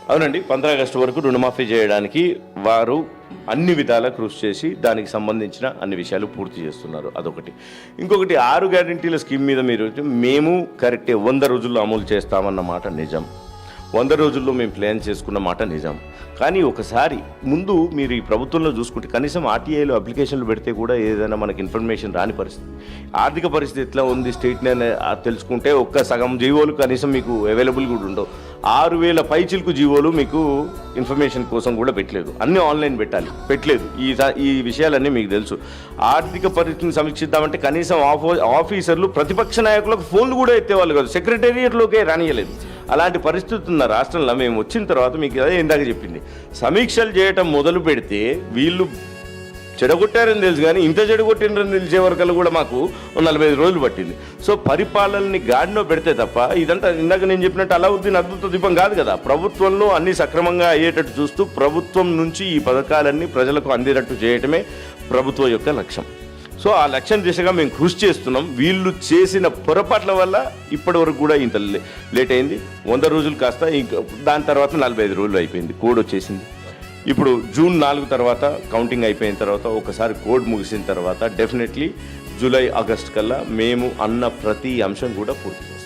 అవునండి, 15 ఆగస్టు వరకు రుణమాఫీ చేయడానికి వారు అన్ని విధాలా కృషి చేసి దానికి సంబంధించిన అన్ని విషయాలు పూర్తి చేస్తున్నారు. అదొకటి. ఇంకొకటి 6 గ్యారెంటీల స్కీమ్ మీద మీరు మేము కరెక్టే 100 రోజుల్లో అమలు చేస్తామన్న మాట నిజం. 100 రోజుల్లో మేము ప్లాన్ చేసుకున్న మాట నిజం. కానీ ఒకసారి ముందు మీరు ఈ ప్రభుత్వంలో చూసుకుంటే కనీసం ఆర్టీఐలో అప్లికేషన్లు పెడితే కూడా ఏదైనా మనకి ఇన్ఫర్మేషన్ రాని పరిస్థితి. ఆర్థిక పరిస్థితి ఎట్లా ఉంది స్టేట్ని తెలుసుకుంటే ఒక్క సగం జీవోలు కనీసం మీకు అవైలబుల్ కూడా ఉండవు. 6000 పైచిలకు జీవోలు మీకు ఇన్ఫర్మేషన్ కోసం కూడా పెట్టలేదు. అన్నీ ఆన్లైన్ పెట్టలేదు. ఈ విషయాలన్నీ మీకు తెలుసు. ఆర్థిక పరిస్థితిని సమీక్షిద్దామంటే కనీసం ఆఫీసర్లు ప్రతిపక్ష నాయకులకు ఫోన్లు కూడా ఎత్తేవాళ్ళు కాదు, సెక్రటేరియట్లోకే రానియలేదు. అలాంటి పరిస్థితి ఉన్న రాష్ట్రంలో మేము వచ్చిన తర్వాత మీకు అదే ఇందాక చెప్పింది, సమీక్షలు చేయటం మొదలు పెడితే వీళ్ళు చెడగొట్టారని తెలుసు, కానీ ఇంత చెడగొట్టినని తెలిసే వరకల్లా కూడా మాకు 45 రోజులు పట్టింది. సో పరిపాలనని గాడిలో పెడితే తప్ప ఇదంతా ఇందాక నేను చెప్పినట్టు అలావుద్దీన్ అద్భుత దీపం కాదు కదా. ప్రభుత్వంలో అన్ని సక్రమంగా అయ్యేటట్టు చూస్తూ ప్రభుత్వం నుంచి ఈ పథకాలన్నీ ప్రజలకు అందేటట్టు చేయటమే ప్రభుత్వం యొక్క లక్ష్యం. సో ఆ లక్ష్యం దిశగా మేము కృషి చేస్తున్నాం. వీళ్ళు చేసిన పొరపాట్ల వల్ల ఇప్పటి వరకు కూడా ఇంత లేట్ అయింది. 100 రోజులు కాస్త ఇంకా దాని తర్వాత 45 రోజులు అయిపోయింది. కోడ్ వచ్చేసింది. ఇప్పుడు జూన్ 4 తర్వాత కౌంటింగ్ అయిపోయిన తర్వాత ఒకసారి కోడ్ ముగిసిన తర్వాత డెఫినెట్లీ జూలై ఆగస్ట్ కల్లా మేము అన్న ప్రతి అంశం కూడా పూర్తి చేస్తాం.